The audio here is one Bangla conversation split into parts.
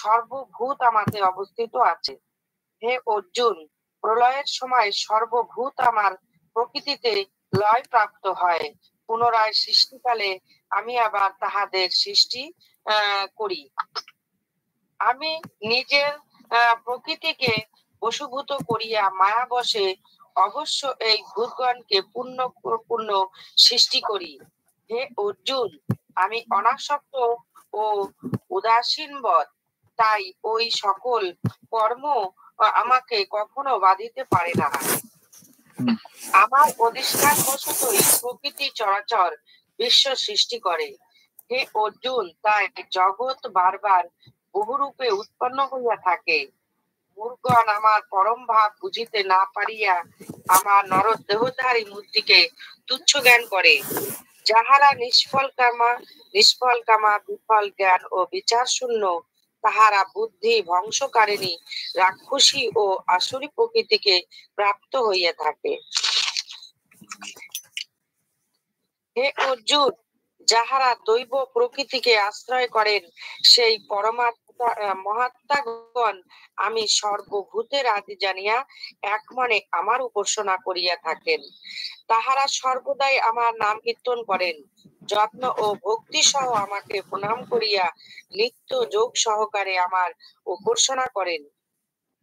সর্বভূত আমাতে অবস্থিত আছে। হে অর্জুন, প্রলয়ের সময় সর্বভূত আমার প্রকৃতিতে লয় প্রাপ্ত হয়। পুনরায় সৃষ্টিকালে আমি আবার তাহাদের সৃষ্টি করি। আমি নিজের প্রকৃতিকে বশীভূত করিয়া মায়া বশে অবশ্য এই ভূতগণকে পূর্ণ পূর্ণ সৃষ্টি করি। হে অর্জুন, আমি অনাসক্ত ও উদাসীনবৎ, তাই ওই সকল কর্ম আমাকে কখনো বাধিতে পারে না। আমার অধিষ্ঠান বশতই প্রকৃতি চরাচর বিশ্ব সৃষ্টি করে। হে অর্জুন, তাই জগৎ বারবার বহুরূপে উৎপন্ন হইয়া থাকে। মূর্খগণ আমার পরম ভাব বুঝিতে না পারিয়া আমার নরদেহধারী মূর্তিকে তুচ্ছ জ্ঞান করে। যাহারা নিষ্ফল কামা বিফল জ্ঞান ও বিচার শূন্য, তাহারা বুদ্ধি ধ্বংসকারিণী রাক্ষসী ও আসুরী প্রকৃতিকে প্রাপ্ত হইয়া থাকে। হে অর্জুন, যাহারা দৈব প্রকৃতিকে আশ্রয় করেন, সেই মহাত্মাগণ আমি সর্বভূতের আদি জানিয়া এক মনে আমার উপাসনা করিয়া থাকেন। তাহারা সর্বদাই আমার নাম কীর্তন করেন, যত্ন ও ভক্তি সহ আমাকে প্রণাম করিয়া নিত্য যোগ সহকারে আমার উপাসনা করেন।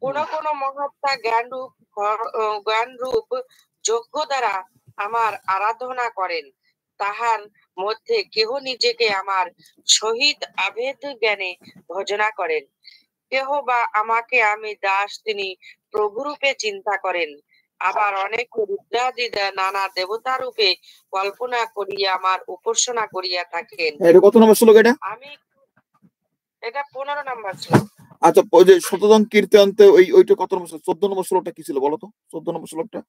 কোন কোন মহাত্মা জ্ঞানরূপ যজ্ঞ দ্বারা আমার আরাধনা করেন। তাহার মধ্যে কেহ নিজেকে আমার সহিত আভেদ জ্ঞানে ভজনা করেন, কেহ বা আমাকে আমি দাস, তিনি প্রভুরূপে চিন্তা করেন। আবার অনেক রুদ্রাদি নানা দেবতা রূপে কল্পনা করিয়া আমার উপাসনা করিয়া থাকেন। কত নম্বর শ্লোক এটা? এটা 15 নম্বর শ্লোক। আচ্ছা, ওই যে শতজন কীর্তনতে ওইটা কত নম্বর? 14 নম্বর শ্লোকটা কি ছিল বলো তো? 14 নম্বর শ্লোকটা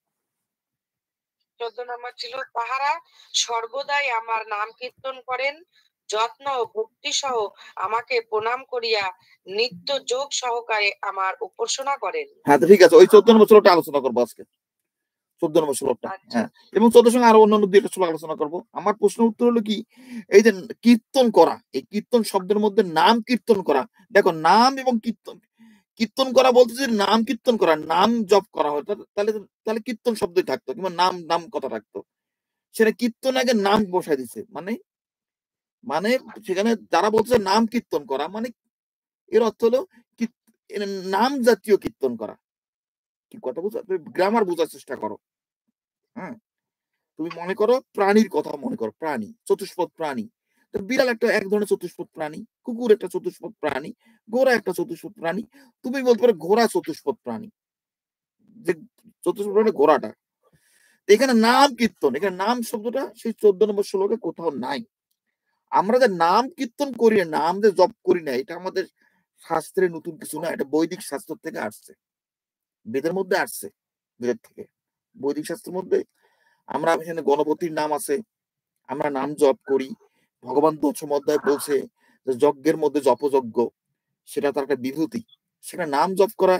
14 নম্বর ছিল, তাহারা সর্বদাই আমার নাম কীর্তন করেন, যত্ন ও ভক্তি সহ আমাকে প্রণাম করিয়া নিত্য যোগ সহকারে আমার উপাসনা করেন। হ্যাঁ, ঠিক আছে, ওই 14 নম্বর শ্লোকটা আলোচনা করবো আজকে। 14 নম্বর শ্লোকটা, হ্যাঁ, এবং 14 সঙ্গে আরো অন্যান্য দুইটা শ্লোক আলোচনা করবো। আমার প্রশ্ন উত্তর হলো কি, এই যে কীর্তন করা, এই কীর্তন শব্দের মধ্যে নাম কীর্তন করা, দেখো নাম এবং কীর্তন, কীর্তন করা বলতে যদি নাম কীর্তন করা, নাম জপ করা হয়, তাহলে তাহলে কীর্তন শব্দই থাকতো, কিংবা নাম নাম কথা থাকতো। সেটা কীর্তন আগে নাম বসাই দিছে, মানে মানে সেখানে যারা বলছে নাম কীর্তন করা, মানে এর অর্থ হলো নাম জাতীয় কীর্তন করা। কি কথা বুঝছো? গ্রামার বোঝার চেষ্টা করো। হ্যাঁ, তুমি মনে করো প্রাণীর কথা মনে করো, প্রাণী, চতুষ্পদ প্রাণী। তো বিড়াল একটা এক ধরনের চতুষ্পদ প্রাণী, কুকুর একটা চতুষ্পদ প্রাণী, ঘোড়া একটা চতুষ্পদ প্রাণী। তুমি বলতে পারো ঘোড়া চতুষ্পদ প্রাণী, যে চতুষ্পদ প্রাণী ঘোড়াটা। এখানে নাম কীর্তন, এখানে নাম শব্দটা সেই 14 নম্বর শ্লোকে কোথাও নাই। আমরা যে নাম কীর্তন করি না, নাম যে জপ করি না, এটা আমাদের শাস্ত্রে নতুন কিছু না, এটা বৈদিক শাস্ত্র থেকে আসছে, বেদের মধ্যে আসছে, বেদের থেকে। বৈদিক শাস্ত্রের মধ্যে আমরা এখানে গণপতির নাম আছে, আমরা নাম জপ করি। ভগবান দশম অধ্যায় বলছে যে যজ্ঞের মধ্যে জপযজ্ঞ, সেটা তার একটা বিভূতি, সেটা নাম জপ করা।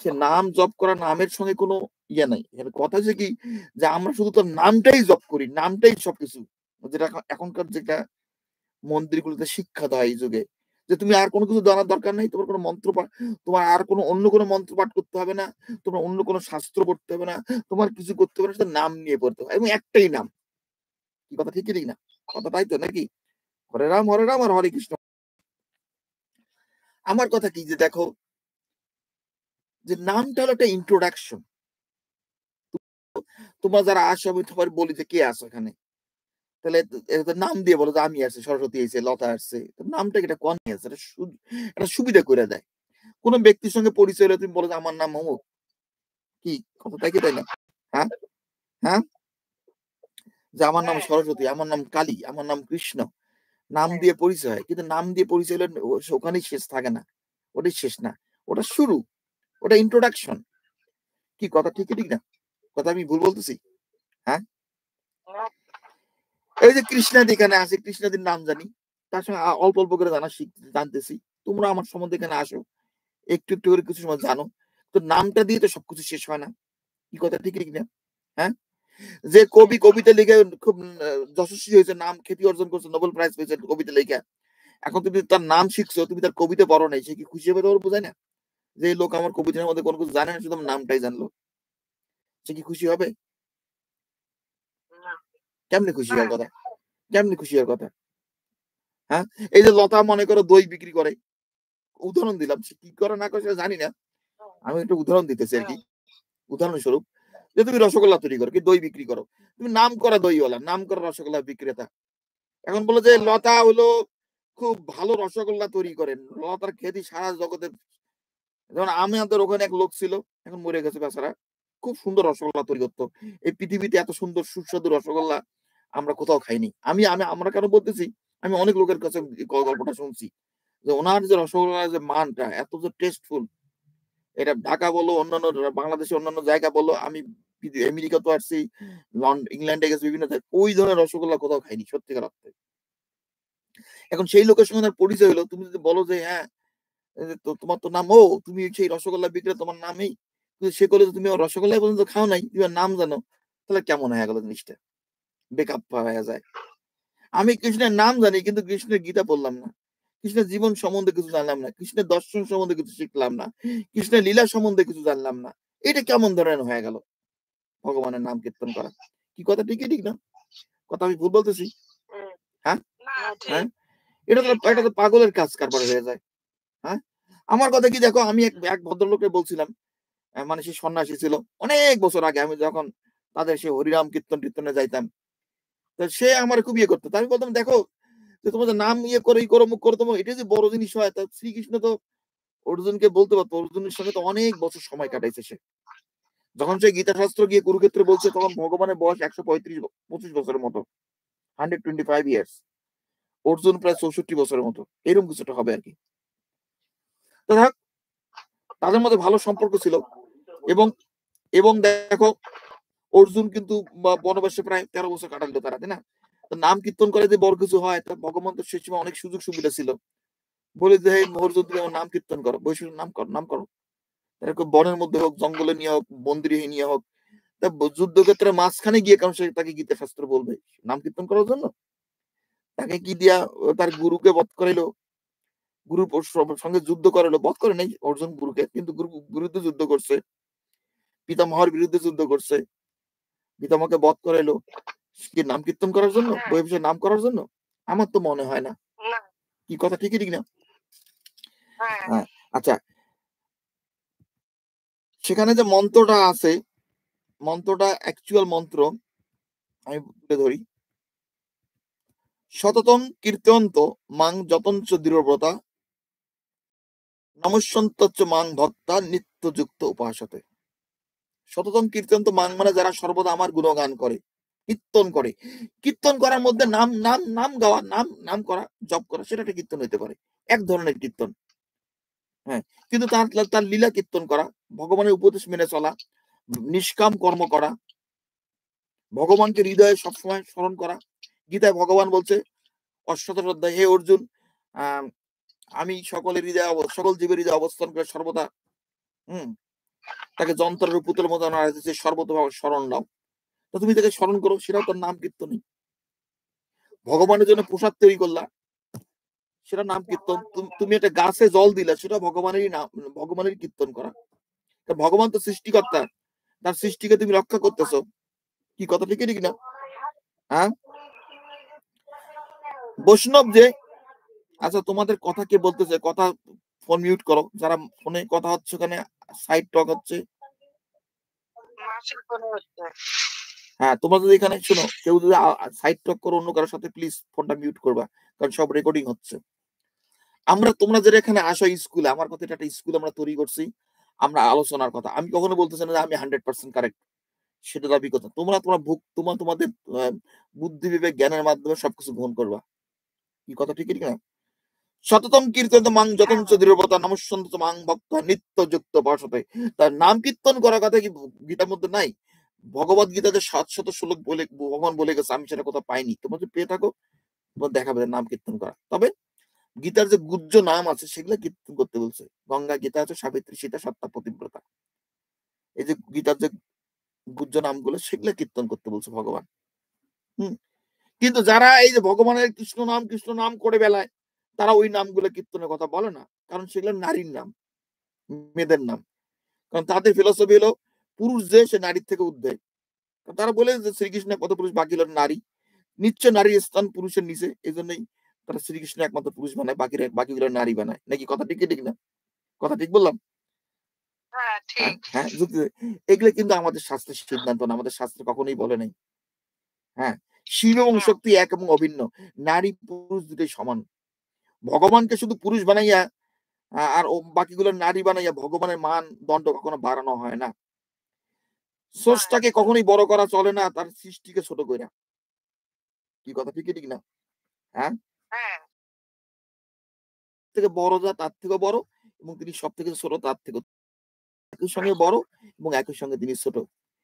সে নাম জপ করা, নামের সঙ্গে কোনো ইয়ে নাই। এখানে কথা হচ্ছে কি, যে আমরা শুধু তার নামটাই জপ করি, নামটাই সবকিছু, যেটা এখনকার যেটা মন্দিরগুলোতে শিক্ষা দেয় এই যুগে, যে তুমি আর কোনো কিছু জানার দরকার নেই, তোমার কোনো মন্ত্র পাঠ, তোমার আর কোনো অন্য কোনো মন্ত্র পাঠ করতে হবে না, তোমার অন্য কোনো শাস্ত্র পড়তে হবে না, তোমার কিছু করতে হবে না, শুধু নাম নিয়ে পড়তে হবে, এবং একটাই নাম। কি কথা ঠিক ঠিক না? কথা তাই তো নাকি? হরে রাম আর হরে কৃষ্ণ। আমার কথা কি, যে দেখো, যে নামটা হলো একটা ইন্ট্রোডাকশন। তোমরা যারা আসো, আমি তোমার বলি যে কে আসো এখানে, তাহলে নাম দিয়ে বলো যে আমি আসছি, সরস্বতী আসছে, লতা আসছে, নামটা এটা কন আছে, এটা সুবিধা করে দেয়। কোন ব্যক্তির সঙ্গে পরিচয় হলে তুমি বলো যে আমার নাম অমুক, কি কথা তাই কি তাই না? হ্যাঁ হ্যাঁ, যে আমার নাম সরস্বতী, আমার নাম কালী, আমার নাম কৃষ্ণ, নাম দিয়ে পরিচয় হয়। কিন্তু নাম দিয়ে পরিচয় হলে ওখানেই শেষ থাকে না, ওটাই শেষ না, ওটা শুরু, ওটা ইন্ট্রোডাকশন। কি কথা ঠিক ঠিক না? কথা আমি ভুল বলতেছি? হ্যাঁ, এই যে কৃষ্ণাদি এখানে আছে, কৃষ্ণাদির নাম জানি, তার সঙ্গে অল্প অল্প করে জানতেছি। তোমরা আমার সম্বন্ধে এখানে আসো, একটু একটু করে কিছু সময় জানো, তো নামটা দিয়ে তো সবকিছু শেষ হয় না। কি কথা ঠিক ঠিক না? হ্যাঁ, যে কবি কবিতা লিখে খুব যশস্বী হয়েছে, নাম খ্যাতি অর্জন করছে, নোবেল প্রাইজ পেয়েছে কবিতা লিখে, এখন তুমি তার নাম শিখছো, তুমি তার কবিতা পড়ো নাই, সে কি খুশি হবে? তোমার বোঝায় না যে এই লোক আমার কবিতার মধ্যে কোনো কিছু জানে না, শুধু আমার নামটাই জানলো, সে কি খুশি হবে? না। কেমনে খুশি হওয়ার হ্যাঁ, কথা? কেমনে খুশি হওয়ার কথা? হ্যাঁ, এই যে লতা মনে করো দই বিক্রি করে, উদাহরণ দিলাম, সে কি করে না করে সেটা জানি না, আমি একটা উদাহরণ দিতেছি আর কি, উদাহরণস্বরূপ, যে তুমি রসগোল্লা তৈরি করো কি দই বিক্রি করো, তুমি নাম করা দইওয়ালা, নাম করা রসগোল্লা বিক্রেতা, এখন বলো যে লতা হলো খুব ভালো রসগোল্লা তৈরি করেন, লতার খ্যাতি সারা জগতে। যেমন আমাদের ওখানে এক লোক ছিল, এখন মরে গেছে বেচারা, খুব সুন্দর রসগোল্লা তৈরি করতো। এই পৃথিবীতে এত সুন্দর সুস্বাদু রসগোল্লা আমরা কোথাও খাইনি। আমরা কেন বলতেছি, আমি অনেক লোকের কাছে গল্পটা শুনছি যে ওনার যে রসগোল্লার যে মানটা এত যে টেস্টফুল, এটা ঢাকা বলো অন্যান্য বাংলাদেশের অন্যান্য জায়গা বলো, আমি আমেরিকা তো আসছি, ইংল্যান্ডে গেছি, বিভিন্ন জায়গায় ওই ধরনের রসগোল্লা কোথাও খাইনি সত্যিকার অর্থে। এখন সেই লোকের সঙ্গে তার পরিচয় হলো, তুমি যদি বলো যে হ্যাঁ তো তোমার তো নাম, ও তুমি সেই রসগোল্লা বিক্রেতা, তোমার নামই, সে করলে তুমি রসগোল্লা পর্যন্ত খাও নাই, তুমি নাম জানো, তাহলে কেমন হয়ে গেল জিনিসটা? বেকআপ হয়ে যায়। আমি কৃষ্ণের নাম জানি কিন্তু কৃষ্ণের গীতা পড়লাম না, কৃষ্ণের জীবন সম্বন্ধে কিছু জানলাম না, কৃষ্ণের দর্শন সম্বন্ধে কিছু শিখলাম না, কৃষ্ণের লীলা সম্বন্ধে কিছু জানলাম না, এটা কেমন ধরনের হয়ে গেল ভগবানের নাম কীর্তন করা? কি কথা ঠিকই ঠিক না? কথা আমি ভুল বলতেছি? হ্যাঁ, হ্যাঁ, এটা তো পাগলের কাজ কারবার হয়ে যায়। হ্যাঁ, আমার কথা কি দেখো, আমি এক ভদ্রলোককে বলছিলাম, মানে সে সন্ন্যাসী ছিল অনেক বছর আগে, আমি যখন তাদের সে হরিরাম কীর্তন টীর্তনে যাইতাম, তো সে আমার খুব ইয়ে করতো, আমি বলতাম দেখো যে তোমাদের নাম ইয়ে করো, ই করো, মুখ করো, তোমার এটা যে বড় জিনিস হয়, তা শ্রীকৃষ্ণ তো অর্জুনকে বলতে পারতো, অর্জুনের সঙ্গে তো অনেক বছর সময় কাটাইছে সে, যখন সে গীতা শাস্ত্র গিয়ে কুরুক্ষেত্রে বলছে তখন ভগবানের বয়স 135-25 বছরের মতো, 125 ইয়ার্স, অর্জুন প্রায় 64 বছরের মতো, এরকম কিছুটা হবে আর কি। তো তাদের মধ্যে ভালো সম্পর্ক ছিল, এবং এবং দেখো অর্জুন কিন্তু বনবাসে প্রায় 13 বছর কাটালো তারা, তাই না? নাম কীর্তন করে যে বড় কিছু হয়, তা ভগবান তো সে সময় অনেক সুযোগ সুবিধা ছিল, বলে যে অর্জুন তুমি আমার নাম কীর্তন করো, বৈষ্ণব নাম করো, এরকম বনের মধ্যে হোক, জঙ্গলে নিয়ে হোক, মন্দিরে নিয়ে হোক, তা যুদ্ধক্ষেত্রে মাঝখানে গিয়ে কারণ সে তাকে গীতা শাস্ত্র বলবে নাম কীর্তন করার জন্য, তাকে কি দিয়া তার গুরুকে বধ করাইলো, গুরুর সঙ্গে যুদ্ধ করালো, বধ করে নাই অর্জুন গুরুকে, কিন্তু গুরু বিরুদ্ধে যুদ্ধ করছে, পিতামহের বিরুদ্ধে যুদ্ধ করছে, পিতামহকে বধ করাইলো, কি নাম কীর্তন করার জন্য, বই নাম করার জন্য? আমার তো মনে হয় না। কি কথা ঠিকই ঠিক না? হ্যাঁ, আচ্ছা, সেখানে যে মন্ত্রটা আছে, মন্ত্রটা অ্যাকচুয়াল মন্ত্র আমি তুলে ধরি, সততম কীর্তন্ত মাং যতঞ্চ দৃঢ়ব্রতা নমস্যন্তচ্চ মাং ভক্তা নিত্যযুক্ত উপাসতে। সততম কীর্তন্ত মাং মানে যারা সর্বদা আমার গুণগান করে, কীর্তন করে, কীর্তন করার মধ্যে নাম নাম নাম গাওয়া, নাম নাম করা, জপ করা, সেটা একটা কীর্তন হইতে পারে, এক ধরনের কীর্তন। হ্যাঁ, কিন্তু তার তার লীলা কীর্তন করা, ভগবানের উপদেশ মেনে চলা, নিষ্কাম কর্ম করা, ভগবানকে হৃদয়ে সবসময় স্মরণ করা। গীতায় ভগবান বলছে ৮৭ অধ্যায়, হে অর্জুন, আমি সকল জীবের হৃদয়ে অবস্থান করে সর্বদা তাকে যন্ত্রের পুতুলের মতো সর্বতভাবে স্মরণ নাও, তো তুমি তাকে স্মরণ করো, সেটাও তার নাম কীর্তনই। ভগবানের জন্য প্রসাদ তৈরি করলা, সেটা নাম কীর্তন। তুমি একটা গাছে জল দিলা, সেটা ভগবানেরই নাম, ভগবানের কীর্তন করা। ভগবান তো সৃষ্টিকর্তা, তার সৃষ্টিকে তুমি রক্ষা করতেছো, কি কথা ঠিকই ঠিক না? হ্যাঁ, বৈষ্ণব যে, আচ্ছা তোমাদের কথা কে বলতেছে? কথা ফোন মিউট করো, যারা ফোনে কথা হচ্ছে, ওখানে সাইড টক হচ্ছে। হ্যাঁ, তোমরা যদি এখানে শোনো, কেউ যদি সাইড টক করো অন্য কারোর সাথে, প্লিজ ফোনটা মিউট করবা, কারণ সব রেকর্ডিং হচ্ছে। তোমরা যেটা এখানে আসো স্কুলে, আমার কথা, এটা একটা স্কুল আমরা তৈরি করছি, আমরা আলোচনার কথা, আমি কখনো বলতেছি না যে আমি 100% কারেক্ট, সেটা দাবি কথা। তোমাদের বুদ্ধি বিবেক জ্ঞানের মাধ্যমে সবকিছু গ্রহণ করবা, কি কথা ঠিক না? সততম কীর্তন মাং যতঞ্চ দৃঢ়ব্রতা নমস্যন্ত মাং ভক্ত নিত্যযুক্ত উপাসতে। তার নাম কীর্তন করার কথা কি গীতার মধ্যে নাই? ভগবত গীতাতে 700 শ্লোক বলে ভগবান বলে গেছে, আমি সেটা কোথাও পাইনি, তোমরা যদি পেয়ে থাকো তোমার দেখাবে নাম কীর্তন করা। তবে গীতার যে গুজ্জ নাম আছে সেগুলো কীর্তন করতে বলছে। গঙ্গা গীতা আছে, সাবিত্রী, সীতা, সত্তা, পতিব্রতা, এই যে গীতার যে গুজ্জ নামগুলো, সেগুলো কীর্তন করতে বলছে ভগবান। কিন্তু যারা এই যে ভগবানের কৃষ্ণ নাম করে বেলায়, তারা ওই নামগুলো কীর্তনের কথা বলে না, কারণ সেগুলো নারীর নাম, মেয়েদের নাম। কারণ তাদের ফিলোসফি হলো পুরুষ যে সে নারীর থেকে ঊর্ধ্বে। তারা বলে যে শ্রীকৃষ্ণের পদ পুরুষ, বাকি হলো নারী, নিশ্চয় নারীর স্থান পুরুষের নিচে, এই জন্যই তারা শ্রীকৃষ্ণ একমাত্র পুরুষ বানায়, বাকিগুলো নারী বানায়। নাকি কথা ঠিক কি ঠিক না? কথা ঠিক বললাম? হ্যাঁ, ঠিক। হ্যাঁ, এগুলো কিন্তু আমাদের শাস্ত্রের সিদ্ধান্ত না, আমাদের শাস্ত্রে কখনোই বলে নাই। হ্যাঁ, শিব এবং শক্তি এক এবং অভিন্ন, নারী পুরুষ দুটোই সমান। ভগবানকে শুধু পুরুষ বানাইয়া আর বাকিগুলো নারী বানাইয়া ভগবানের মান দণ্ড কখনো বাড়ানো হয় না। স্রষ্টাকে কখনোই বড় করা চলে না তার সৃষ্টিকে ছোট কইরা। কি কথা ঠিক কি ঠিক না? হ্যাঁ, থেকে বড় যা তার থেকেও বড়, এবং তিনি সব থেকে ছোট তার থেকেও একই সঙ্গে বড় এবং একই সঙ্গে তিনি ছোট।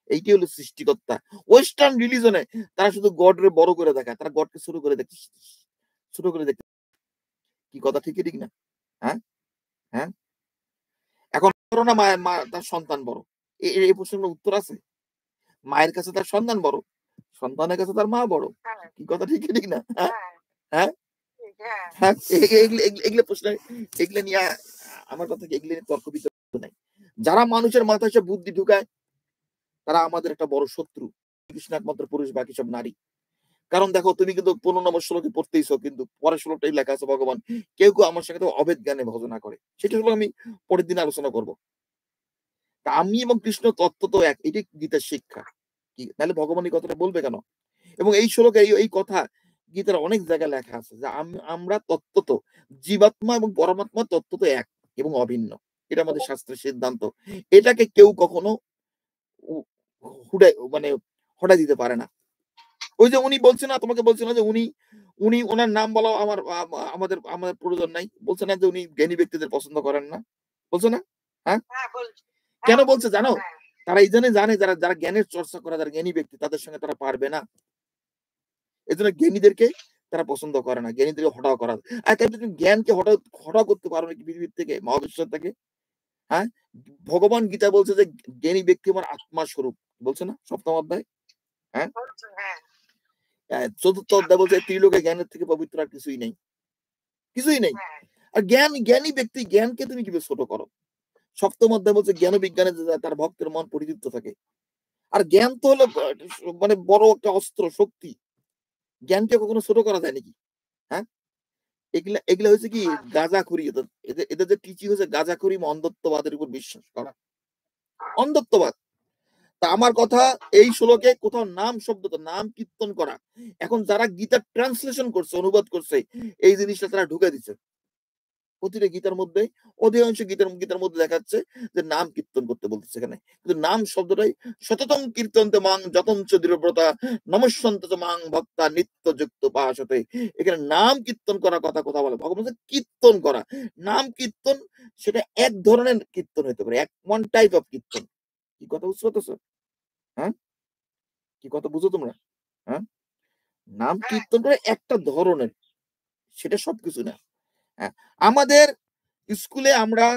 এইটি হলো সৃষ্টিকর্তা। ওয়েস্টার্ন রিলিজনে তারা শুধু গডরে বড় করে দেখায়, তারা গডকে ছোট করে দেখে, ছোট করে দেখে। কি কথা ঠিক কি ঠিক না? হ্যাঁ, হ্যাঁ। এখন বড় না মায়ের মা তার সন্তান বড়? এই প্রশ্নের উত্তর আছে? মায়ের কাছে তার সন্তান বড়, সন্তানের কাছে তার মা বড়। কি কথা ঠিক কি ঠিক না? হ্যাঁ, হ্যাঁ, হ্যাঁ। এগুলো প্রশ্ন, এগুলো নিয়ে আমার কথা কি, এগুলো নিয়ে তর্ক বিতর্ক নাই। যারা মানুষের মাথায় সে বুদ্ধি ঢুকায় তারা আমাদের একটা বড় শত্রু। কৃষ্ণ একমাত্র পুরুষ, বাকি সব নারী। কারণ দেখো, তুমি কিন্তু 15 নম্বর শ্লোকে পড়তেইছো, কিন্তু পরের শ্লোকটাই লেখা আছে ভগবান কেউ কেউ আমার সঙ্গে অভেদ জ্ঞানে ভজনা করে। সেটা হলো আমি পরের দিন আলোচনা করব। তা আমি এবং কৃষ্ণ তত্ত্ব তো এক, এটাই গীতার শিক্ষা। কি তাহলে ভগবান এই কথাটা বলবে কেন? এবং এই শ্লোকে এই কথা গীতার অনেক জায়গায় লেখা আছে যে আমরা তত্ত্বত জীবাত্মা এবং পরমাত্মা তত্ত্বত এক এবং অভিন্ন। এটা আমাদের শাস্ত্রের সিদ্ধান্ত। এটাকে কেউ কখনো মানে হঠাৎ দিতে পারে না। ওই যে উনি বলছে না, তোমাকে বলছে না যে উনি উনি ওনার নাম বলা আমাদের আমাদের প্রয়োজন নাই। বলছে না যে উনি জ্ঞানী ব্যক্তিদের পছন্দ করেন না, বলছে না? হ্যাঁ, কেন বলছে জানো? তারা এই জন্য জানে, যারা যারা জ্ঞানের চর্চা করে, যারা জ্ঞানী ব্যক্তি, তাদের সঙ্গে তারা পারবে না। এই জন্য জ্ঞানীদেরকে তারা পছন্দ করে না, জ্ঞানীদেরকে হঠাৎ করা। আর তাই তুমি জ্ঞানকে হঠাৎ করতে পারো নাকি পৃথিবীর থেকে, মহাবিশ্ব থেকে? হ্যাঁ, ভগবান গীতা বলছে যে জ্ঞানী ব্যক্তি আমার আত্মা স্বরূপ, বলছে না 7ম অধ্যায়? হ্যাঁ, চতুর্থ অধ্যায় বলছে ত্রিলোকে জ্ঞানের থেকে পবিত্র আর কিছুই নেই, কিছুই নেই। আর জ্ঞানী ব্যক্তি, জ্ঞানকে তুমি কিভাবে ছোট করো? 7ম অধ্যায় বলছে জ্ঞান বিজ্ঞানে তার ভক্তের মন পরিতৃপ্ত থাকে। আর জ্ঞান তো হলো মানে বড় একটা অস্ত্র, শক্তি। জ্ঞানকে কখনো ছোট করা যায় নাকি? হ্যাঁ, এগুলা এগুলা হচ্ছে কি গাঁজাখুরি। এদের যে টিচিং হচ্ছে গাঁজাখুরি, অন্ধত্ববাদের উপর বিশ্বাস করা, অন্ধত্ববাদ। তা আমার কথা, এই শ্লোকে কোথাও নাম শব্দ, তো নাম কীর্তন করা, এখন যারা গীতার ট্রান্সলেশন করছে, অনুবাদ করছে, এই জিনিসটা তারা ঢুকে দিচ্ছে প্রতিটা গীতার মধ্যে। অধিকাংশ গীতার মধ্যে দেখাচ্ছে যে নাম কীর্তন করতে বলতেছে এখানে, কিন্তু নাম শব্দটাই সততং কীর্তনতে মাং যতঞ্চ দৃঢ়ব্রতা নমস্যন্ত মাং ভক্তা নিত্য যুক্ত পাশতে। এখানে নাম কীর্তন করার কথা বলে ভগবান, কীর্তন করা। নাম কীর্তন সেটা এক ধরনের কীর্তন হতে পারে, ওয়ান টাইপ অফ কীর্তন। কি কথা বুঝতে পারতেছো? হ্যাঁ, কি কথা বুঝো তোমরা? হ্যাঁ, নাম কীর্তন করে একটা ধরনের, সেটা সবকিছু না। হ্যাঁ, আমাদের স্কুলে আমরা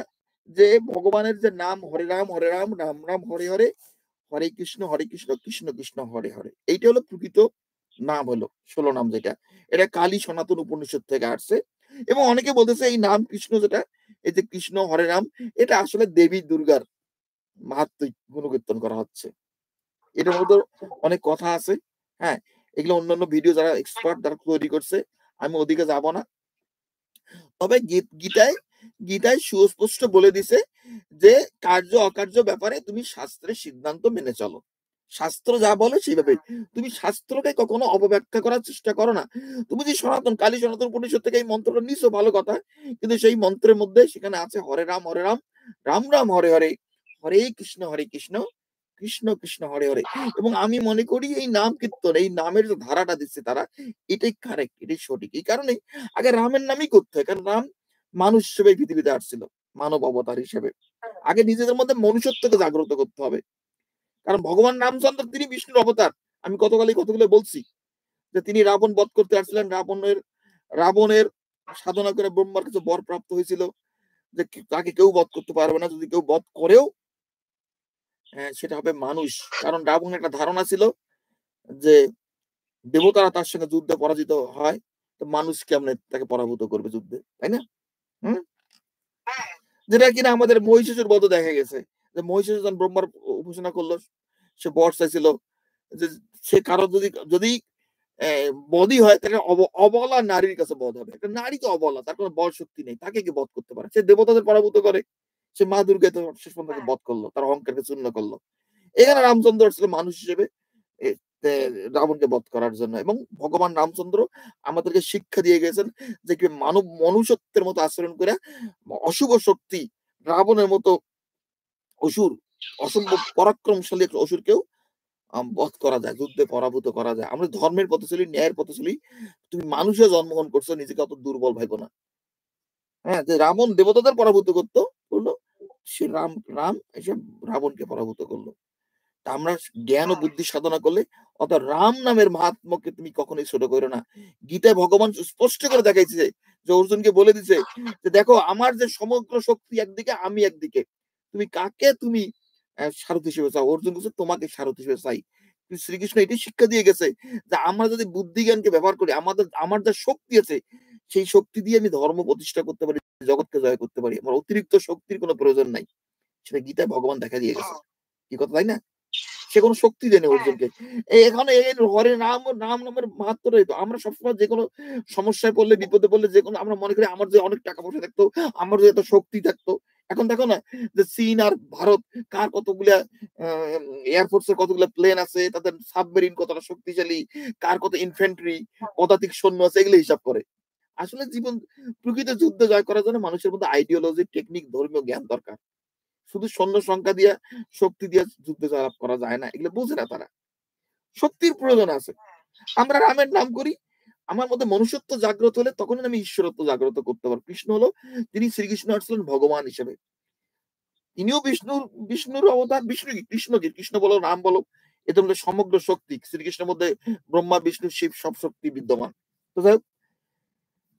যে ভগবানের যে নাম হরে রাম রাম রাম হরে হরে, হরে কৃষ্ণ কৃষ্ণ কৃষ্ণ হরে হরে, এইটা হলো প্রকৃত নাম, হলো 16 নাম, যেটা এটা কালী সনাতন উপনিষদ থেকে আসছে। এবং অনেকে বলতেছে এই নাম কৃষ্ণ, যেটা এই যে কৃষ্ণ হরে রাম, এটা আসলে দেবী দুর্গার মাহাত্ম্য গুণকীর্তন করা হচ্ছে। এটার মধ্যে অনেক কথা আছে। হ্যাঁ, এগুলো অন্যান্য ভিডিও যারা এক্সপার্ট তারা তৈরি করছে, আমি ওদিকে যাব না। তবে গীতায় সুস্পষ্ট বলে দিছে যে কার্য অকার্য ব্যাপারে তুমি শাস্ত্রের সিদ্ধান্ত মেনে চলো। শাস্ত্র যা বলে সেইভাবে, তুমি শাস্ত্রকে কখনো অপব্যাখ্যা করার চেষ্টা করো না। তুমি যে কালী সনাতন উপনিষদ থেকে এই মন্ত্রটা নিছো, ভালো কথা, কিন্তু সেই মন্ত্রের মধ্যে সেখানে আছে হরে রাম রাম রাম হরে হরে, হরে কৃষ্ণ কৃষ্ণ কৃষ্ণ হরে হরে। এবং আমি মনে করি এই নাম কীর্তন, এই নামের যে ধারাটা দিচ্ছে তারা, এটাই কারেক্ট, এটাই সঠিক। এই কারণে আগে রামের নামই করতে হয়, কারণ রাম মানুষ হিসেবে পৃথিবীতে আসছিল, মানব অবতার হিসেবে। আগে নিজেদের মধ্যে মনুষ্যত্বকে জাগ্রত করতে হবে, কারণ ভগবান রামচন্দ্র তিনি বিষ্ণুর অবতার। আমি কতগুলো বলছি যে তিনি রাবণ বধ করতে আসছিলেন, রাবণের সাধনা করে ব্রহ্মার কাছে বর প্রাপ্ত হয়েছিল যে তাকে কেউ বধ করতে পারবে না, যদি কেউ বধ করেও সেটা হবে মানুষ। কারণ রাবণের একটা ধারণা ছিল যে দেবতারা তার সঙ্গে যুদ্ধে পরাজিত হয়, তো তো মানুষ কেমনে তাকে পরাভূত করবে যুদ্ধে, তাই না? হুম? হ্যাঁ, যেটা কিনা আমাদের মহিষাসুর বধে দেখা গেছে যে মহিষাসুর যখন ব্রহ্মার উপাসনা করলো, সে বর চাইছিল যে সে কারো যদি যদি বধই হয় তাকে অবলা নারীর কাছে বধ হবে। একটা নারী তো অবলা, তার কোনো বল শক্তি নেই, তাকে কি বধ করতে পারে? সে দেবতাদের পরাভূত করে, সে মা দুর্গা তো শেষ পর্যন্ত তাকে হ্যাঁ, বধ করলো, তার অহংকারকে চূর্ণ করলো। এখানে রামচন্দ্র আসলে মানুষ হিসেবে এ তে রাবণকে বধ করার জন্য, এবং ভগবান রামচন্দ্র আমাদেরকে শিক্ষা দিয়ে গেছেন যে কি মনুষ্যত্বের মতো আচরণ করে অশুভ শক্তি রাবণের মতো অসুর, অসম্ভব পরাক্রমশালী একটা অসুরকেও বধ করা যায়, যুদ্ধে পরাভূত করা যায়। আমরা ধর্মের পথে চলি, ন্যায়ের পথে চলি। তুমি মানুষে জন্মগ্রহণ করছো, নিজেকে অত দুর্বল ভাইবো না। হ্যাঁ, যে রাবণ দেবতাদের পরাভূত করলো, সে রাম এসে রাবণকে পরাভূত করলো। তা আমরা জ্ঞান ও হ্যাঁ, বুদ্ধি সাধনা করলে, অর্থাৎ রাম নামের মাহাত্ম্যকে তুমি কখনোই ছোট করো না। গীতায় ভগবান স্পষ্ট করে দেখাইছে যে অর্জুনকে বলে দিছে যে দেখো আমার যে সমগ্র শক্তি একদিকে, আমি একদিকে, তুমি কাকে তুমি সারথি হিসেবে চাও? অর্জুন বলছে তোমাকে সারথি হিসেবে চাই। শ্রীকৃষ্ণ এটাই শিক্ষা দিয়ে গেছে যে আমরা যদি বুদ্ধি জ্ঞানকে ব্যবহার করি, আমার যা শক্তি আছে সেই শক্তি দিয়ে আমি ধর্ম প্রতিষ্ঠা করতে পারি, জগৎকে জয় করতে পারি। আমার অতিরিক্ত শক্তির কোনো প্রয়োজন নাই। সেটা গীতায় ভগবান দেখা দিয়ে গেছে। কি কথা, তাই না? সে কোনো শক্তি দেয়নি হ্যাঁ, অর্জুনকে। এখানে এই হরে নাম নামের মাহাত্ম্যটাই তো। আমরা সবসময় যেকোনো সমস্যায় পড়লে, বিপদে পড়লে, যেকোনো আমরা মনে করি আমার যে অনেক টাকা পয়সা থাকতো, আমার যদি এত শক্তি থাকতো। এখন দেখো না যে চীন আর ভারত কার কতগুলা এয়ারফোর্স এর কতগুলা প্লেন আছে, তাদের সাবমেরিন কতটা শক্তিশালী, কার কত ইনফ্যান্ট্রি, পদাতিক সৈন্য আছে, এগুলো হিসাব করে। আসলে প্রকৃত যুদ্ধ জয় করার জন্য মানুষের মধ্যে আইডিওলজি, টেকনিক, ধর্মীয় জ্ঞান দরকার। শুধু সৈন্য সংখ্যা দিয়া, শক্তি দিয়া যুদ্ধ জয়লাভ করা যায় না। এগুলো বোঝে না তারা। শক্তির প্রয়োজন আছে। আমরা রামের নাম করি। আমার মধ্যে মনুষ্যত্ব জাগ্রত হলে তখনই আমি ঈশ্বরত্ব জাগ্রত করতে পারবো। কৃষ্ণ হলো, তিনি শ্রীকৃষ্ণ আসলেন ভগবান হিসেবে। তিনিও বিষ্ণুর অবতার। বিষ্ণু কি? কৃষ্ণ কি? কৃষ্ণ বলো, রাম বলো, এদের মধ্যে সমগ্র শক্তি। শ্রীকৃষ্ণের মধ্যে ব্রহ্মা, বিষ্ণু, শিব সব শক্তি বিদ্যমান। তো যাই হোক,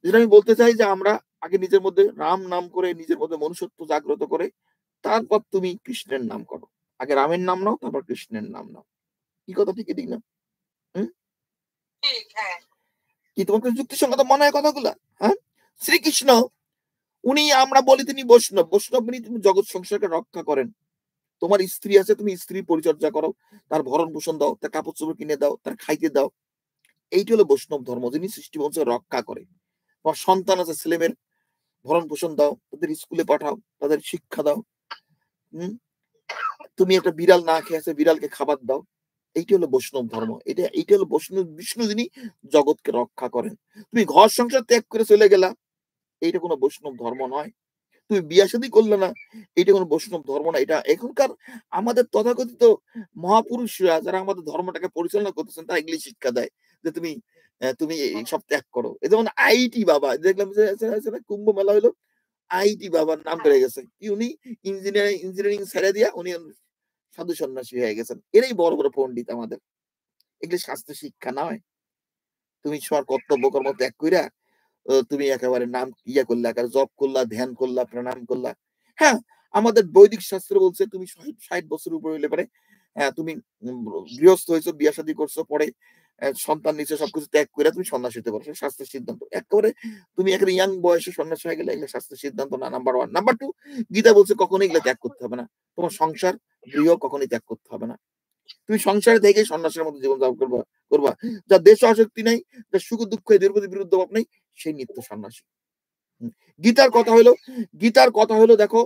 যেটা আমি বলতে চাই যে আমরা আগে নিজের মধ্যে রাম নাম করে, নিজের মধ্যে মনুষ্যত্ব জাগ্রত করে, তারপর তুমি কৃষ্ণের নাম করো। আগে রামের নাম নাও, তারপর কৃষ্ণের নাম নাও। কি কথা ঠিক এদিক না? হুম? ঠিক, হ্যাঁ, কি তোমার কাছে যুক্তিসঙ্গত মনে হয় কথাগুলা? হ্যাঁ? শ্রীকৃষ্ণ, উনি, আমরা বলি তিনি বৈষ্ণব। বৈষ্ণব মানে তিনি জগৎ সংসারকে রক্ষা করেন। তোমার স্ত্রী আছে, তুমি স্ত্রীর পরিচর্যা করো, তার ভরণ পোষণ দাও, তার কাপড়-চোপড় কিনে দাও, তার খাইতে দাও। এইটা হলো বৈষ্ণব ধর্ম, যিনি সৃষ্টি বংশকে রক্ষা করে। তোমার সন্তান আছে, ছেলেমেয়ের ভরণ পোষণ দাও, তাদের স্কুলে পাঠাও, তাদের শিক্ষা দাও। হুম? তুমি একটা বিড়াল না খেয়ে আছে, বিড়ালকে খাবার দাও। এইটা হলো বৈষ্ণব ধর্ম। এইটা হলো বৈষ্ণব, বিষ্ণু যিনি জগৎকে রক্ষা করেন। তুমি ঘর সংসার ত্যাগ করে চলে গেলা, এইটা কোনো বৈষ্ণব ধর্ম নয়। তুমি বিয়া শাদী করলে না, এটা কোনো বৈষ্ণব ধর্ম না। এটা এখনকার আমাদের তথাকথিত মহাপুরুষরা যারা আমাদের ধর্মটাকে পরিচালনা করতেছেন, তারা এগুলি শিক্ষা দেয় যে তুমি এইসব ত্যাগ করো। এই যেমন আইটি বাবা দেখলাম যে কুম্ভ মেলা হইলো, আইটি বাবার নাম বেড়ে গেছে কি, উনি ইঞ্জিনিয়ারিং ছেড়ে দিয়া উনি সাধু সন্ন্যাসী হয়ে গেছেন। এরাই বড় বড় পণ্ডিত আমাদের। এগুলি স্বাস্থ্য শিক্ষা নয়। তুমি তোমার কর্তব্য কর্ম ত্যাগ কইরা তুমি একেবারে নাম ইয়া করলা, জপ করলা, ধ্যান করলা, প্রাণায়াম করলা। হ্যাঁ, আমাদের বৈদিক শাস্ত্র বলছে তুমি ৬০ বছর উপরে হইলে পারে তুমি উম গৃহস্থ হইছো, বিয়া শাদী করছো, পরে সন্তান নিছো, সবকিছু ত্যাগ কইরা তুমি সন্ন্যাসী হতে পারো। সেটা স্বাস্থ্যের সিদ্ধান্ত। একেবারে তুমি একেবারে ইয়াং বয়সে সন্ন্যাসী হয়ে গেলে, এগুলো স্বাস্থ্যের সিদ্ধান্ত না, নাম্বার 1। নাম্বার 2, গীতা বলছে কখনোই এগুলা ত্যাগ করতে হবে না। তোমার সংসার, গৃহ কখনোই ত্যাগ করতে হবে না। তুমি সংসারে থেকেই সন্ন্যাসের মতো জীবনযাপন করবা। যার দেশ আসক্তি নাই, যার সুখ দুঃখ এদের প্রতি বিরুদ্ধ ভাব নাই, সেই নিত্য সন্ন্যাসী। হুম। গীতার কথা হলো, দেখো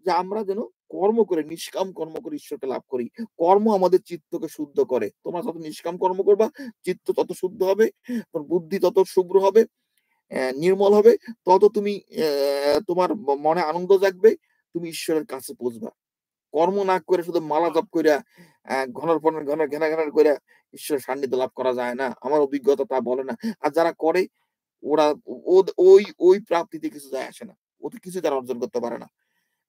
যে আমরা যেন কর্ম করে, নিষ্কাম কর্ম করে ঈশ্বরকে লাভ করি। কর্ম আমাদের চিত্তকে শুদ্ধ করে। তোমরা যত নিষ্কাম কর্ম করবা, চিত্ত তত শুদ্ধ হবে, তোমার বুদ্ধি তত শুভ্র হবে, নির্মল হবে, তত তুমি তোমার মনে আনন্দ জাগবে, তুমি ঈশ্বরের কাছে পৌঁছবা। কর্ম না করে শুধু মালা জপ কইরা ঘনর পর ঘন ঘেনা কইরা ঈশ্বরের সান্নিধ্য লাভ করা যায় না। আমার অভিজ্ঞতা তা বলে না। আর যারা করে ওরা ওই প্রাপ্তিতে কিছু যায় আসে না। ওতে কিছু তারা অর্জন করতে পারে না।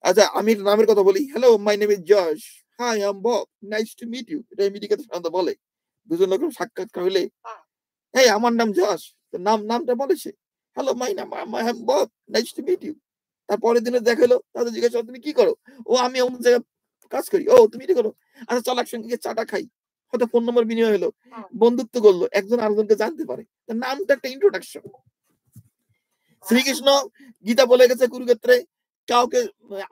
আচ্ছা, আমি নামের কথা বলি। Hello, my name is Josh. Hi, I am Bob. Nice to meet you. এটা আমেরিকাতে সাধারণত বলে। দুজন লোকের সাক্ষাৎকার হইলে, "এই আমার নাম জশ।" তো নামটা বলে সে। "Hello, I am Bob. Nice to meet you." তার পরের দিনে দেখা হলো, তাদের জিজ্ঞাসা করলো, "তুমি কি করো?" "ও, আমি অমুক জায়গায় কাজ করি।" "ও, তুমি এটা করো? আচ্ছা চল একসঙ্গে গিয়ে চাটা খাই।" হয়তো ফোন নম্বর বিনিময় হলো। বন্ধুত্ব করলো। একজন আরেকজনকে জানতে পারে। তার নামটা একটা ইন্ট্রোডাকশন। শ্রীকৃষ্ণ গীতা বলে গেছে কুরুক্ষেত্রে কাউকে,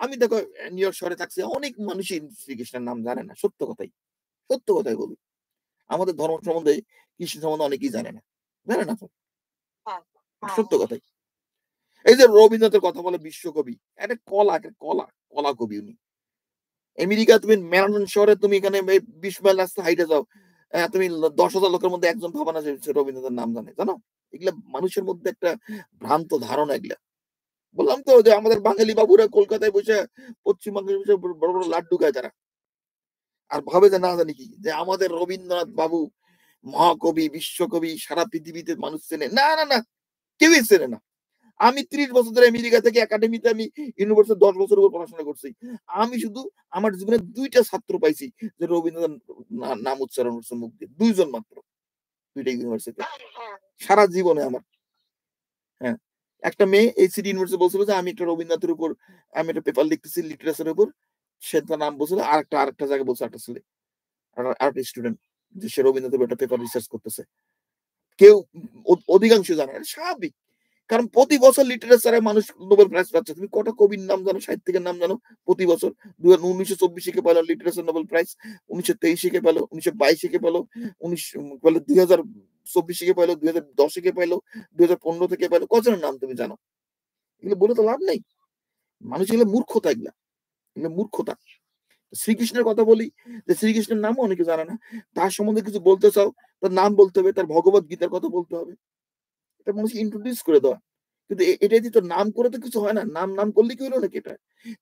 আমি দেখো নিউ ইয়র্ক শহরে থাকছি, অনেক মানুষই শ্রীকৃষ্ণের নাম জানে না, সত্য কথাই বলি। আমাদের ধর্ম সম্বন্ধে, কৃষ্ণ সম্বন্ধে অনেকেই জানে না তো, সত্য কথাই। এই যে রবীন্দ্রনাথের কথা বলে বিশ্বকবি, একটা কলা কবি উনি। আমেরিকা তুমি ম্যানহাটন শহরে তুমি এখানে 20 মাইল রাস্তা হাইটে যাও, তুমি 10,000 লোকের মধ্যে একজন ভাবা না যে সে রবীন্দ্রনাথের নাম জানে, জানো? এগুলা মানুষের মধ্যে একটা ভ্রান্ত ধারণা এগুলা। বললাম তো যে আমাদের বাঙালি বাবুরা কলকাতায় বসে, পশ্চিমবঙ্গে বসে বড় বড় লাড্ডু খায় তারা, আর ভাবে যে না জানি কি যে আমাদের রবীন্দ্রনাথ বাবু মহাকবি, বিশ্বকবি, সারা পৃথিবীতে মানুষ চেনে না। কেউই চেনে না। আমি 30 বছর ধরে আমেরিকা থেকে একাডেমিতে, আমি ইউনিভার্সিটি 10 বছর উপর পড়াশোনা করছি। আমি শুধু আমার জীবনে 2টা ছাত্র পাইছি যে রবীন্দ্রনাথ নাম উচ্চারণ করছে মুখ দিয়ে, 2 জন মাত্র, 2টা ইউনিভার্সিটিতে সারা জীবনে আমার। হ্যাঁ, একটা মেয়ে এই সিটি ইউনিভার্সিটি বলছিল যে আমি একটা রবীন্দ্রনাথের উপর আমি একটা পেপার লিখতেছি লিটারেচারের উপর, সে তার নাম বলছিল, আরেকটা জায়গায় বলছে একটা ছেলে, আরেকটা স্টুডেন্ট, যে সে রবীন্দ্রনাথের উপর একটা পেপার রিসার্চ করতেছে। কেউ অধিকাংশ জানে না, স্বাভাবিক। কারণ প্রতি বছর লিটারেচারে মানুষ নোবেল প্রাইজ পাচ্ছে। তুমি কটা কবির নাম জানো, সাহিত্যিকের নাম জানো প্রতি বছর? 1924 কে পেল লিটারেচার নোবেল প্রাইজ, 1923 কে পেল, 1922 কে পেল, 2024 কে পেল, 2010 কে পেল, 2015 থেকে পেল। কজনের নাম তুমি জানো? এগুলো বলে তো লাভ নেই। মানুষ এগুলো মূর্খতা, এগুলো মূর্খতা। শ্রীকৃষ্ণের কথা বলি, যে শ্রীকৃষ্ণের নামও অনেকে জানে না। তার সম্বন্ধে কিছু বলতে চাও, তার নাম বলতে হবে, তার ভগবত গীতার কথা বলতে হবে, এটা মানুষকে ইন্ট্রোডিউস করে দেওয়া। কিন্তু এটাই তো নাম করে তো কিছু হয় না। নাম করলে কি হলো নাকি? এটা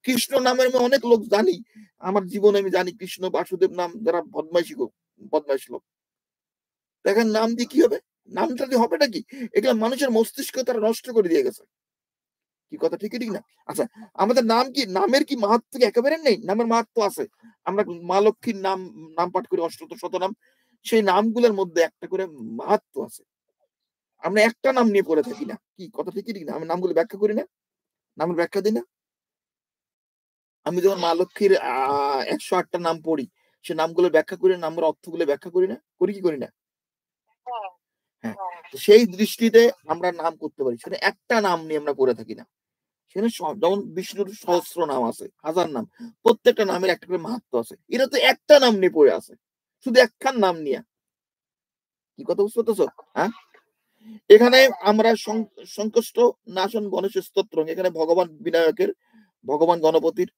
কৃষ্ণ নামের আমি অনেক লোক জানি, আমার জীবনে আমি জানি কৃষ্ণ, বাসুদেব নাম, যারা বদমাইশি লোক। দেখেন নাম দিয়ে কি হবে? নামটা দিয়ে হবেটা কি? এগুলো মানুষের মস্তিষ্ক তারা নষ্ট করে দিয়ে গেছে। কি কথা ঠিক না? আচ্ছা, আমাদের নাম কি, নামের কি মাহাত্ম্য কি একেবারে নেই? নামের মাহাত্ম্য আছে। আমরা মা লক্ষ্মীর নাম পাঠ করি, অষ্টত শতনাম। সেই নামগুলোর মধ্যে একটা করে মাহাত্ম্য আছে। আমরা একটা নাম নিয়ে পড়ে থাকি না। কি কথা ঠিক না? আমি নামগুলো ব্যাখ্যা করি না, নামের ব্যাখ্যা দিই না। আমি যখন মা লক্ষ্মীর 108টা নাম পড়ি, সে নামগুলো ব্যাখ্যা করি, নামের অর্থগুলো ব্যাখ্যা করি না? করি কি করি না? হ্যাঁ, সেই দৃষ্টিতে আমরা নাম করতে পারি, সেটা একটা নাম নিয়ে আমরা করে থাকি না। সেখানে যেমন বিষ্ণুর সহস্র নাম আছে, 1000 নাম, প্রত্যেকটা নামের একটা করে মাহাত্ম্য আছে। এটা তো একটা নাম নিয়ে পড়ে আছে, শুধু একখান নাম নিয়ে। কি কথা বুঝতে পারতেছো? হ্যাঁ, এখানে আমরা সংকষ্ট নাশন গণেশ স্তোত্র, এখানে ভগবান বিনায়কের, ভগবান গণপতির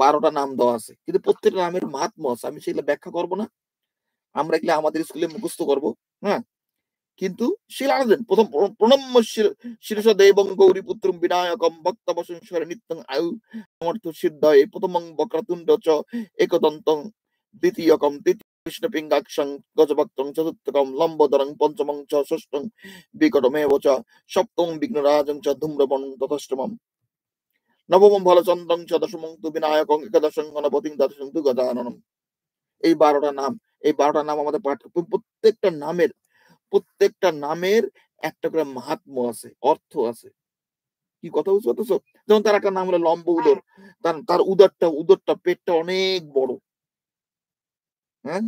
12টা নাম দেওয়া আছে, কিন্তু প্রত্যেকটা নামের মাহাত্ম্য আছে। আমি সেগুলো ব্যাখ্যা করবো না, আমরা এগুলো আমাদের স্কুলে মুখস্থ করবো। হ্যাঁ, কিন্তু শিলানন্দ প্রথম প্রণম্য শিরস দেবং গৌরী পুত্রম বিনায়কম ভক্তবসংসরে নিত্যং আয়ু সমর্থ সিদ্ধয়ে প্রথমং বক্রতুণ্ড চ একদন্তং দ্বিতীয়কম তৃতীয় কৃষ্ণ পিঙ্গাক্ষং গজভক্তং চতুর্থকম লম্বোদরং পঞ্চমং চ ষষ্ঠং বিকটমেব চ সপ্তমং বিঘ্নরাজং চ ধূম্রবন তথাষ্টমম নবমং ভালচন্দ্রং চ দশমং তু বিনায়কং একাদশং গণপতিং দ্বাদশং তু গজাননম। এই 12টা নাম, এই 12টা নাম আমাদের পাঠ, প্রত্যেকটা নামের একটা করে মাহাত্ম্য আছে, অর্থ আছে। কি কথা বুঝতে পারতেছো? যেমন তার একটা নাম হলো লম্ব উদর, তার উদরটা পেটটা অনেক বড়। হ্যাঁ,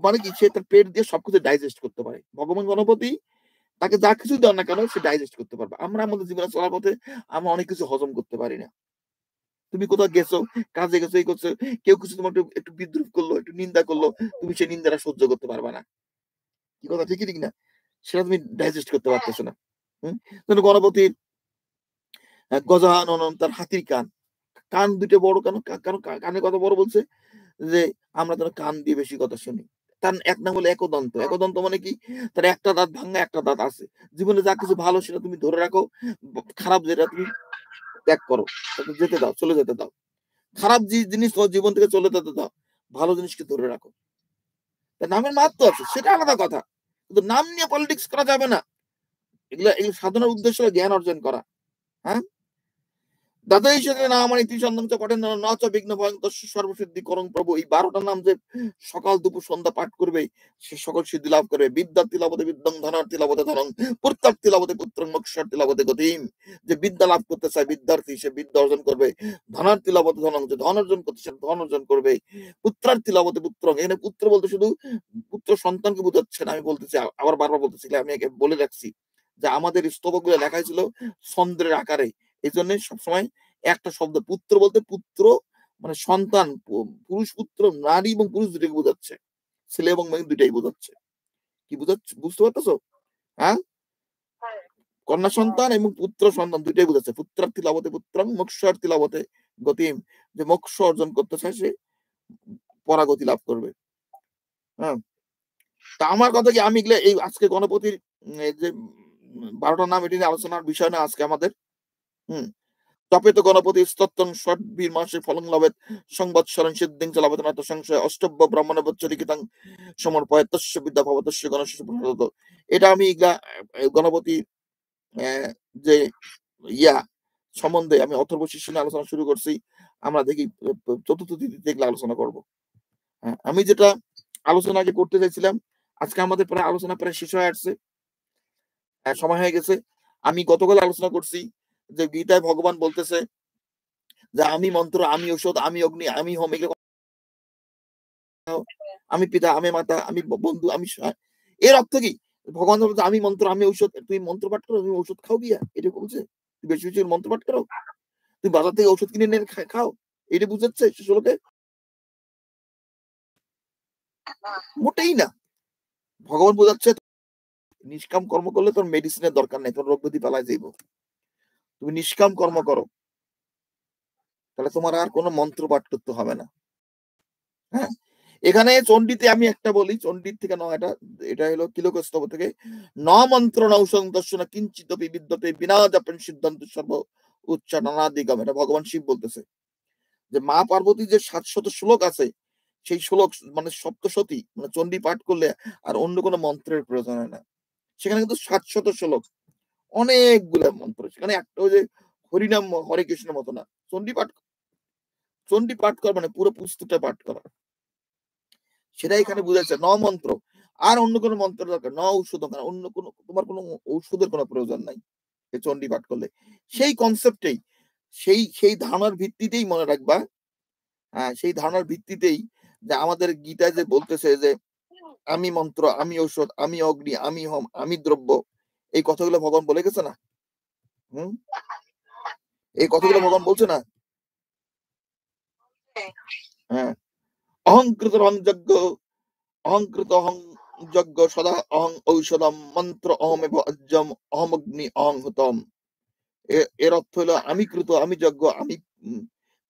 মানে কি, সে তার পেট দিয়ে সবকিছু ডাইজেস্ট করতে পারে। ভগবান গণপতি তাকে যা কিছু দেন না কেন সে ডাইজেস্ট করতে পারবে। আমরা আমাদের জীবনে চলার পথে আমরা অনেক কিছু হজম করতে পারি না। তুমি কোথাও গেছো, কাজে গেছো, এই করছো, কেউ কিছু তোমার একটু বিদ্রুপ করলো, একটু নিন্দা করলো, তুমি সেই নিন্দাটা সহ্য করতে পারবে না। কি কথা ঠিক না? সেটা তুমি ডাইজেস্ট করতে পারতেছো না। গণপতির গজানন, তার হাতির কান দুটো বড় কেন? কারণ কানের কথা বড় বলছে যে আমরা যেন কান দিয়ে বেশি কথা শুনি। তার এক নাম হলো একদন্ত। একদন্ত মানে কি? তার একটা দাঁত ভাঙা, একটা দাঁত আছে। জীবনে যা কিছু ভালো সেটা তুমি ধরে রাখো, খারাপ যেটা তুমি ত্যাগ করো, তাকে যেতে দাও, চলে যেতে দাও। খারাপ জিনিস জীবন থেকে চলে যেতে দাও, ভালো জিনিসকে ধরে রাখো। নামের মাহাত্ম্য আছে, সেটা আলাদা কথা, কিন্তু নাম নিয়ে পলিটিক্স করা যাবে না। এগুলো সাধনার উদ্দেশ্য হলো জ্ঞান অর্জন করা। হ্যাঁ, দাদাই সাথে না আমার ত্রিসন্ধান পঠেন নচ বিঘ্ন ভয়ঙ্কর সর্বসিদ্ধি করং প্রভু। এই 12টা নাম যে সকাল দুপুর সন্ধ্যা পাঠ করবে, সে সকল সিদ্ধি লাভ করবে। বিদ্যার্থী লাভতে বিদ্যং, ধনার্থী লাভতে ধনং, পুত্রার্থী লাভতে পুত্রং, মোক্ষার্থী লাভতে গতিম। যে বিদ্যা লাভ করতে চায় বিদ্যার্থী, সে বিদ্যা অর্জন করবে। ধনার্থী লাভতে ধনং, যে ধন অর্জন করতে চায় ধন অর্জন করবে। পুত্রার্থী লাভতে পুত্রং, এখানে পুত্র বলতে শুধু পুত্র সন্তানকে বোঝাচ্ছে না, আমি বলতেছি, আবার বারবার বলতেছি, আমি বলে রাখছি যে আমাদের স্তবকগুলো লেখা ছিল ছন্দের আকারে। এই জন্য সবসময় একটা শব্দ পুত্র বলতে পুত্র মানে সন্তান, পুরুষ পুত্র, নারী এবং পুরুষ দুটোকে বোঝাচ্ছে, ছেলে এবং মেয়ে দুইটাই বোঝাচ্ছে। কি বোঝাচ্ছে বুঝতে পারতেছো? হ্যাঁ, কন্যা সন্তান এবং পুত্র সন্তান দুইটাই বোঝাচ্ছে। পুত্রার্থী লাভতে পুত্রং, মোক্ষার্থী লাভতে গতিম। যে মোক্ষ অর্জন করতে চায় সে পরাগতি লাভ করবে। হ্যাঁ, তা আমার কথা কি, আমি এগুলা এই আজকে গণপতির এই যে 12টা নাম এটি নিয়ে আলোচনার বিষয় না আজকে আমাদের। হুম, তপে তো গণপতি স্তত্তং ষটবীর মাসে ফলং লবেত সংবৎসরং সিদ্ধিং চ লবেত নাত সংশয় অষ্টব্য ব্রাহ্মণ বচ্চরিকিতাং সমর্পয়ত তস্য বিদ্যা ভবতস্য গণেশ প্রসাদত। এটা আমি এগুলা গণপতি যে ইয়া সম্বন্ধে আমি অথর্ব শীর্ষ নিয়ে আলোচনা শুরু করছি। আমরা দেখি চতুর্থ তিথিতে এগুলো আলোচনা করব। হ্যাঁ, আমি যেটা আলোচনা আগে করতে চাইছিলাম, আজকে আমাদের প্রায় আলোচনা প্রায় শেষ হয়ে আসছে, সময় হয়ে গেছে। আমি গতকাল আলোচনা করছি যে গীতায় ভগবান বলতেছে যে আমি মন্ত্র, আমি ঔষধ, আমি অগ্নি, আমি হোম, এগুলো আমি পিতা, আমি মাতা, আমি বন্ধু, আমি এর অর্থ কি? ভগবান বলছে আমি মন্ত্র, আমি ঔষধ, তুমি মন্ত্র পাঠ করো, তুমি ঔষধ খাও গিয়া, এটা বলছে। তুমি বেশি বেশি মন্ত্র পাঠ করো, তুমি বাজার থেকে ঔষধ কিনে এনে খাও, এটা বুঝাচ্ছে শিশুলোকে? মোটেই না। ভগবান বোঝাচ্ছে নিষ্কাম কর্ম করলে তোর মেডিসিনের দরকার নেই, তোর রোগ ব্যাধি পালায় যাইব। তুমি নিষ্কাম কর্ম করো, তাহলে তোমার আর কোনো মন্ত্র পাঠ করতে হবে না। হ্যাঁ, এখানে চণ্ডীতে আমি একটা বলি, চণ্ডীর থেকে নয়, এটা হলো কিলকস্তব থেকে, ন মন্ত্র নৌসং দর্শন কিঞ্চিত বিদ্যতে বিনা যাপন সিদ্ধান্ত সর্ব উচ্চারণাদিগম। এটা ভগবান শিব বলতেছে যে মা পার্বতী যে 700 শ্লোক আছে, সেই শ্লোক মানে সপ্তশতী মানে চণ্ডী পাঠ করলে আর অন্য কোনো মন্ত্রের প্রয়োজন হয় না। সেখানে কিন্তু 700 শ্লোক, অনেকগুলো মন্ত্র। সেখানে একটা ওই যে হরিনাম হরে কৃষ্ণের মতো না। চণ্ডী পাঠ করা মানে পুরো পুস্তকটা পাঠ করা, সেটা এখানে বুঝাচ্ছে। ন মন্ত্র, আর অন্য কোনো মন্ত্র দরকার, ন ঔষধ দরকার, অন্য কোনো তোমার কোনো ঔষধের কোনো প্রয়োজন নাই এই চণ্ডী পাঠ করলে। সেই কনসেপ্টেই, সেই ধারণার ভিত্তিতেই মনে রাখবা। হ্যাঁ, সেই ধারণার ভিত্তিতেই যে আমাদের গীতায় যে বলতেছে যে আমি মন্ত্র, আমি ঔষধ, আমি অগ্নি, আমি হোম, আমি দ্রব্য, এই কথাগুলো ভগবান বলে গেছে না? হুম, এই কথাগুলো ভগবান বলছে না? হ্যাঁ, অহংকৃত অহং যজ্ঞ, অহংকৃত অহং যজ্ঞ সদা অহং ঔষধম মন্ত্র অহমেব অজ্জম অহম অগ্নি অহং হুতম। এর অর্থ হলো আমি কৃত, আমি যজ্ঞ, আমি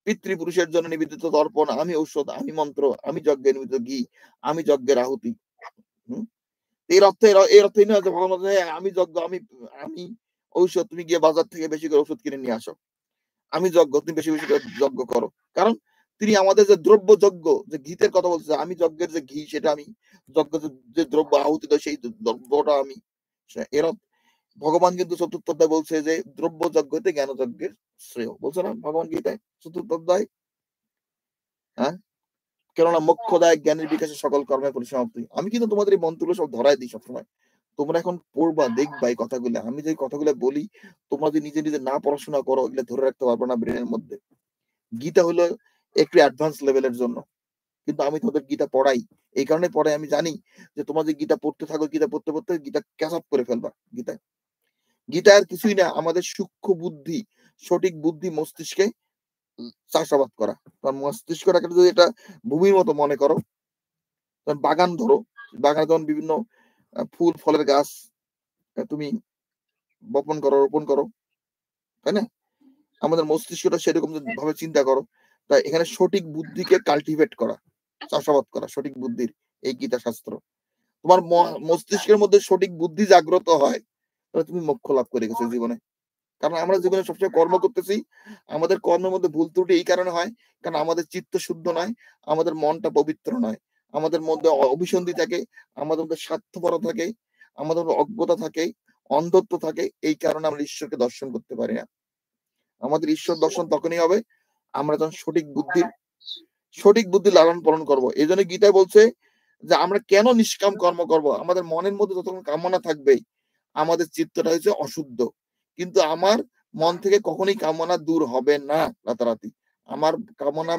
পিতৃপুরুষের জন্য নিবেদিত দর্পণ, আমি ঔষধ, আমি মন্ত্র, আমি যজ্ঞের নিবেদিত ঘি, আমি যজ্ঞের আহুতি। এর অর্থ এই নয় যে ভগবান আমি যজ্ঞ, আমি ঔষধ, তুমি গিয়ে বাজার থেকে বেশি করে ওষুধ কিনে নিয়ে আসো। আমি যজ্ঞ, তুমি বেশি বেশি করে যজ্ঞ করো। কারণ তিনি আমাদের যে দ্রব্য যজ্ঞ, যে ঘিতের কথা বলছে, আমি যজ্ঞের যে ঘি সেটা আমি, যজ্ঞ যে দ্রব্য আহুতি দেয় সেই দ্রব্যটা আমি। এর ভগবান কিন্তু চতুর্থ অধ্যায় বলছে যে দ্রব্য যজ্ঞতে জ্ঞান যজ্ঞের শ্রেয়, বলছে না ভগবান গীতায় চতুর্থ অধ্যায়? হ্যাঁ, কেননা মোক্ষদায় জ্ঞানের বিকাশে সকল কর্মের পরিসমাপ্তি। আমি কিন্তু তোমাদের এই মন্ত্রগুলো সব ধরাই দিই সবসময়। তোমরা এখন পড়বা, দেখবা এই কথাগুলো। আমি যে কথাগুলো বলি, তোমরা যদি নিজে নিজে না পড়াশোনা করো, এগুলো ধরে রাখতে পারবে না ব্রেনের মধ্যে। গীতা হলো একটু অ্যাডভান্স লেভেলের জন্য, কিন্তু আমি তোমাদের গীতা পড়াই। এই কারণে পড়াই, আমি জানি যে তোমরা যে গীতা পড়তে থাকো, গীতা পড়তে পড়তে গীতা ক্যাচ আপ করে ফেলবা। গীতা আর কিছুই না, আমাদের সূক্ষ্ম বুদ্ধি, সঠিক বুদ্ধি মস্তিষ্কে চাষাবাদ করা। মস্তিষ্কটাকে যদি এটা ভূমির মতো মনে করো, বাগান ধরো, বাগানে যখন বিভিন্ন ফুল ফলের গাছ তুমি বপন করো, রোপণ করো, তাই না? আমাদের মস্তিষ্কটা সেরকম ভাবে চিন্তা করো। তাই এখানে সঠিক বুদ্ধিকে কাল্টিভেট করা, চাষাবাদ করা সঠিক বুদ্ধির এই গীতা শাস্ত্র। তোমার মস্তিষ্কের মধ্যে সঠিক বুদ্ধি জাগ্রত হয়, তাহলে তুমি মোক্ষ লাভ করে গেছো জীবনে। কারণ আমরা জীবনে সবসময় কর্ম করতেছি, আমাদের কর্মের মধ্যে ভুল ত্রুটি এই কারণে হয় কারণ আমাদের চিত্ত শুদ্ধ নয়, আমাদের মনটা পবিত্র নয়, আমাদের মধ্যে অভিসন্ধি থাকে, আমাদের মধ্যে স্বার্থপরতা থাকে, আমাদের মধ্যে অজ্ঞতা থাকে, অন্ধত্ব থাকে। এই কারণে আমরা ঈশ্বরকে দর্শন করতে পারি না। আমাদের ঈশ্বর দর্শন তখনই হবে আমরা যখন সঠিক বুদ্ধি লালন পালন করবো। এই জন্য গীতায় বলছে যে আমরা কেন নিষ্কাম কর্ম করব? আমাদের মনের মধ্যে যতক্ষণ কামনা থাকবে, আমাদের চিত্তটা হচ্ছে অশুদ্ধ। কিন্তু আমার মন থেকে কখনোই কামনা দূর হবে না রাতারাতি। আমার কামনা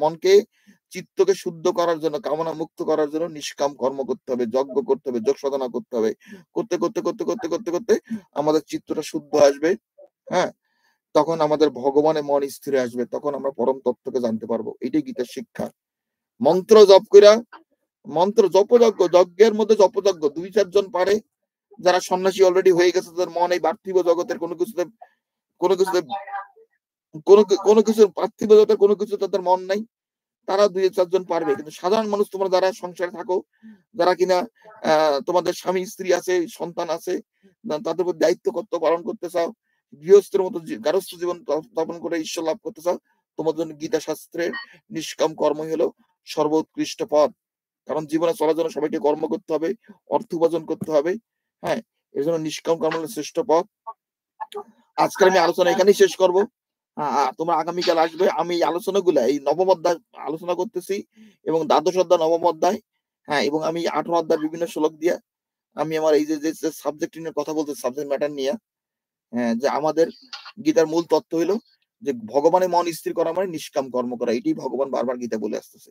মনকে চিত্তকে শুদ্ধ করার জন্য, কামনা মুক্ত করার জন্য নিষ্কাম কর্ম করতে হবে, যজ্ঞ করতে হবে, যোগ সাধনা করতে হবে। করতে করতে করতে করতে করতে করতে আমাদের চিত্তটা শুদ্ধ আসবে। হ্যাঁ, তখন আমাদের ভগবানের মন স্থির আসবে, তখন আমরা পরম তত্ত্বকে জানতে পারবো। এটাই গীতার শিক্ষা। মন্ত্র জপ কইরা, মন্ত্র জপযজ্ঞ, যজ্ঞের মধ্যে জপযজ্ঞ 2-4 জন পারে, যারা সন্ন্যাসী অলরেডি হয়ে গেছে, তাদের মন এই পার্থিব জগতের কোনো কিছুতে কোনো কিছুতে কোনো কিছু পার্থিব জগতের কোনো কিছু তাদের মন নাই, তারা 2-4 জন পারবে। কিন্তু সাধারণ মানুষ, তোমরা যারা সংসারে থাকো, যারা কিনা তোমাদের স্বামী স্ত্রী আছে, সন্তান আছে, তাদের উপর দায়িত্ব কর্তব্য পালন করতে চাও, গৃহস্থের মতো গারস্থ জীবন যাপন করে ঈশ্বর লাভ করতে চাও, তোমার জন্য গীতা শাস্ত্রের নিষ্কাম কর্মই হলো সর্বোৎকৃষ্ট পথ। কারণ জীবনে চলার জন্য সবাইকে কর্ম করতে হবে, অর্থ উপার্জন করতে হবে। হ্যাঁ, এর জন্য নিষ্কাম কর্ম হলো শ্রেষ্ঠ পথ। আজকের আমি আলোচনা এখানেই শেষ করবো। তোমরা আগামীকাল আসবে। আমি এই আলোচনাগুলা, এই নবম অধ্যায় আলোচনা করতেছি, এবং দ্বাদশ অধ্যায়, নবম অধ্যায়, হ্যাঁ, এবং আমি 18 অধ্যায় বিভিন্ন শ্লোক দিয়ে আমি আমার এই যে সাবজেক্ট নিয়ে কথা বলতে, সাবজেক্ট ম্যাটার নিয়ে, হ্যাঁ, যে আমাদের গীতার মূল তত্ত্ব হইলো যে ভগবানের মন স্থির করা মানে নিষ্কাম কর্ম করা। এটাই ভগবান বারবার গীতা বলে আসতেছে,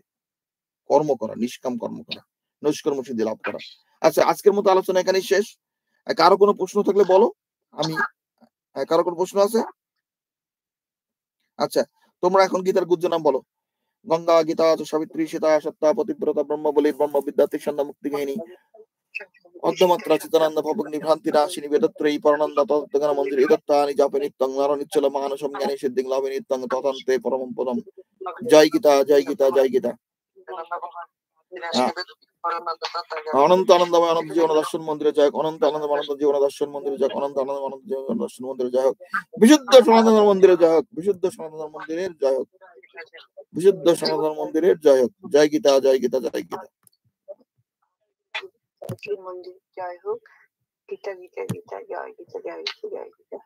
কর্ম করা, নিষ্কাম কর্ম করা, নৈষ্কর্ম সিদ্ধি লাভ করা। আচ্ছা, আজকের মতো আলোচনা এখানেই শেষ। কারো কোনো প্রশ্ন থাকলে বলো। আমি কারো কোনো প্রশ্ন আছে? আচ্ছা, তোমরা এখন গীতার গুজ্জ নাম বলো। গঙ্গা, গীতা, সাবিত্রী, সীতা, সত্তা, পতিব্রতা, ব্রহ্মবলীর, ব্রহ্ম বিদ্যা, তীক্ষ্ণ মুক্তি গৃহিণী, অর্ধমাত্রা, চিতানন্দ, ভবগ্নি, ভ্রান্তি নাশিনী, বেদত্রয়ী, পরানন্দ, তত্ত্বজ্ঞান মন্দির, এদত্তানি জাপে নিত্যং, নর নিচ্ছল মানসম জ্ঞানী সিদ্ধিং লাভে নিত্যং, তথান্তে পরমম পদম। জয় গীতা, জয় গীতা, জয় গীতা। অনন্ত আনন্দময় অনন্ত জীবন দর্শন মন্দিরে যাই হোক, অনন্ত আনন্দ অনন্ত জীবন দর্শন মন্দিরে যাই হোক, অনন্ত আনন্দ অনন্ত জীবন দর্শন মন্দিরে যাই হোক, বিশুদ্ধ সনাতন মন্দিরে যাই হোক, বিশুদ্ধ সনাতন মন্দিরের জয় হোক, বিশুদ্ধ সনাতন মন্দিরের জয় হোক। জয় গীতা, জয় গীতা, জয় গীতা। মন্দির জয় হোক। গীতা গীতা গীতা, জয় গীতা, জয় গীতা, জয় গীতা।